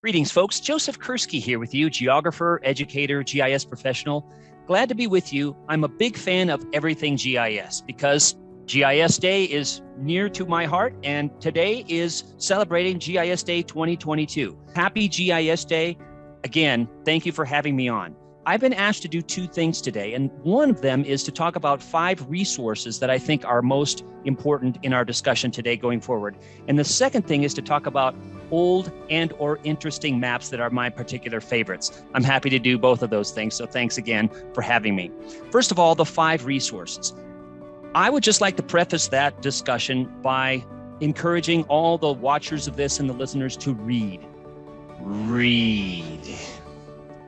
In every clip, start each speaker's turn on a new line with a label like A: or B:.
A: Greetings, folks. Joseph Kursky here with you, geographer, educator, GIS professional. Glad to be with you. I'm a big fan of Everything GIS because GIS Day is near to my heart, and today is celebrating GIS Day 2022. Happy GIS Day. Again, thank you for having me on. I've been asked to do two things today, and one of them is to talk about 5 resources that I think are most important in our discussion today going forward. And the second thing is to talk about old and or interesting maps that are my particular favorites. I'm happy to do both of those things, so thanks again for having me. First of all, the 5 resources. I would just like to preface that discussion by encouraging all the watchers of this and the listeners to read.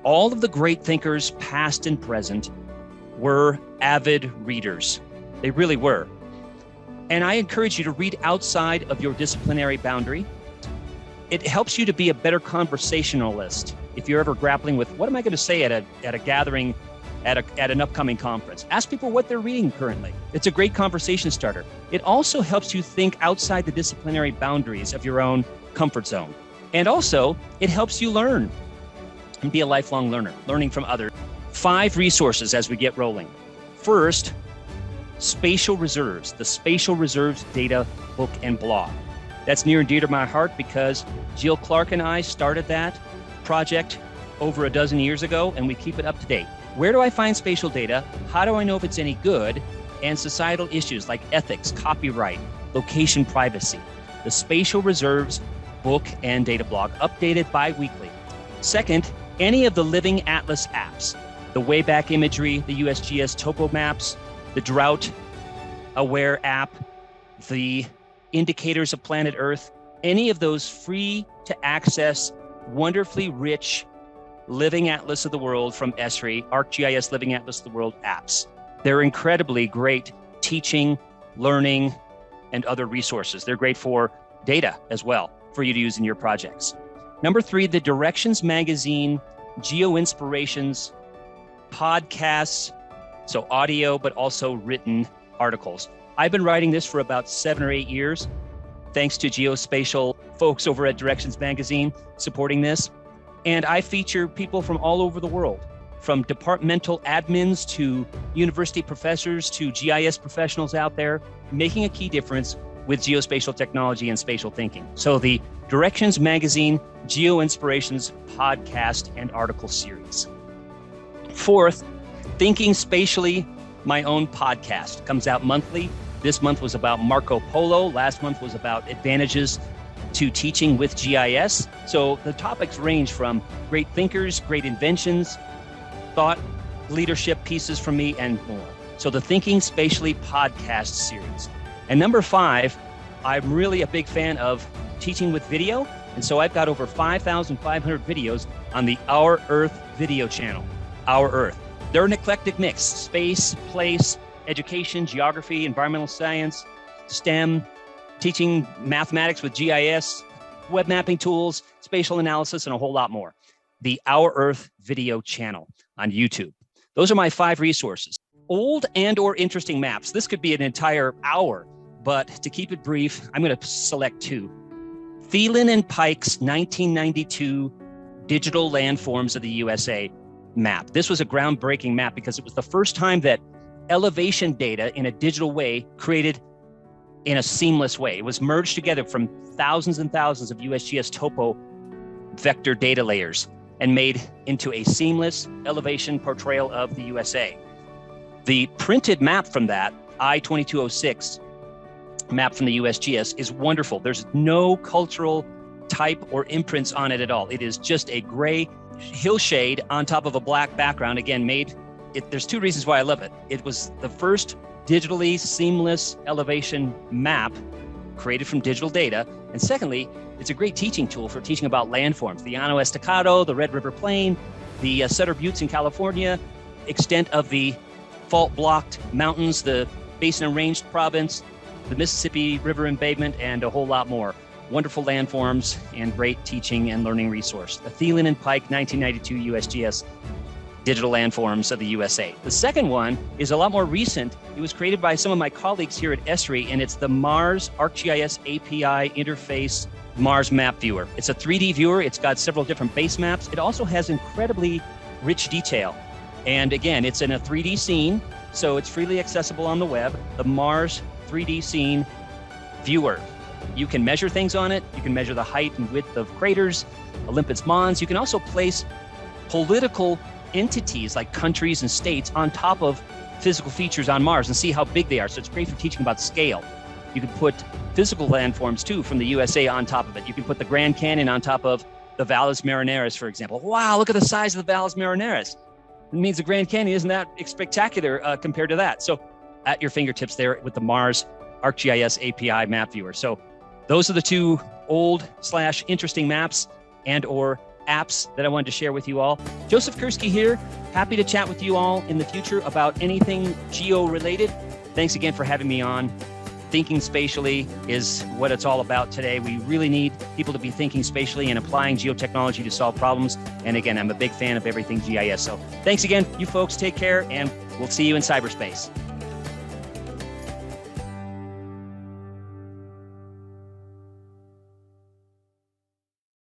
A: All of the great thinkers, past and present, were avid readers. They really were. And I encourage you to read outside of your disciplinary boundary. It helps you to be a better conversationalist if you're ever grappling with, what am I going to say at a gathering, at an upcoming conference? Ask people what they're reading currently. It's a great conversation starter. It also helps you think outside the disciplinary boundaries of your own comfort zone. And also, it helps you learn and be a lifelong learner, learning from others. 5 resources as we get rolling. First, Spatial Reserves, the Spatial Reserves data book and blog. That's near and dear to my heart because Jill Clark and I started that project over a dozen years ago, and we keep it up to date. Where do I find spatial data? How do I know if it's any good? And societal issues like ethics, copyright, location privacy. The Spatial Reserves book and data blog, updated bi-weekly. Second, any of the Living Atlas apps, the Wayback Imagery, the USGS Topo Maps, the Drought Aware app, the Indicators of Planet Earth, any of those free to access, wonderfully rich Living Atlas of the World from Esri, ArcGIS Living Atlas of the World apps. They're incredibly great teaching, learning, and other resources. They're great for data as well for you to use in your projects. Number 3, the Directions Magazine, Geo Inspirations, podcasts, so audio, but also written articles. I've been writing this for about 7 or 8 years, thanks to geospatial folks over at Directions Magazine supporting this. And I feature people from all over the world, from departmental admins to university professors to GIS professionals out there, making a key difference with geospatial technology and spatial thinking. So the Directions Magazine, Geo Inspirations podcast and article series. 4th, Thinking Spatially, my own podcast, comes out monthly. This month was about Marco Polo. Last month was about advantages to teaching with GIS. So the topics range from great thinkers, great inventions, thought leadership pieces from me, and more. So the Thinking Spatially podcast series. And number 5, I'm really a big fan of teaching with video. And so I've got over 5,500 videos on the Our Earth video channel, Our Earth. They're an eclectic mix: space, place, education, geography, environmental science, STEM, teaching mathematics with GIS, web mapping tools, spatial analysis, and a whole lot more. The Our Earth video channel on YouTube. Those are my 5 resources. Old and or interesting maps. This could be an entire hour, but to keep it brief, I'm going to select 2. Thielen and Pike's 1992 Digital Landforms of the USA map. This was a groundbreaking map because it was the first time that elevation data in a digital way created in a seamless way. It was merged together from thousands and thousands of USGS topo vector data layers and made into a seamless elevation portrayal of the USA. The printed map from that, I-2206 map from the USGS, is wonderful. There's no cultural type or imprints on it at all. It is just a gray hillshade on top of a black background, again, there's 2 reasons why I love it. It was the first digitally seamless elevation map created from digital data. And secondly, it's a great teaching tool for teaching about landforms, the Llano Estacado, the Red River Plain, the Sutter Buttes in California, extent of the fault-blocked mountains, the Basin and Range Province, the Mississippi River embayment, and a whole lot more. Wonderful landforms and great teaching and learning resource. The Thielen and Pike 1992 USGS digital landforms of the USA. The second one is a lot more recent. It was created by some of my colleagues here at Esri, and it's the Mars ArcGIS API Interface Mars Map Viewer. It's a 3D viewer. It's got several different base maps. It also has incredibly rich detail. And again, it's in a 3D scene, so it's freely accessible on the web. The Mars 3D Scene Viewer. You can measure things on it. You can measure the height and width of craters, Olympus Mons. You can also place political entities like countries and states on top of physical features on Mars and see how big they are. So it's great for teaching about scale. You can put physical landforms too from the USA on top of it. You can put the Grand Canyon on top of the Valles Marineris, for example. Wow, look at the size of the Valles Marineris. It means the Grand Canyon isn't that spectacular compared to that. So at your fingertips there with the Mars ArcGIS API Map Viewer. So those are the two old/interesting maps and/or apps that I wanted to share with you all. Joseph Kursky here, happy to chat with you all in the future about anything geo related. Thanks again for having me on. Thinking spatially is what it's all about today. We really need people to be thinking spatially and applying geotechnology to solve problems. And again, I'm a big fan of Everything GIS. So thanks again, you folks, take care, and we'll see you in cyberspace.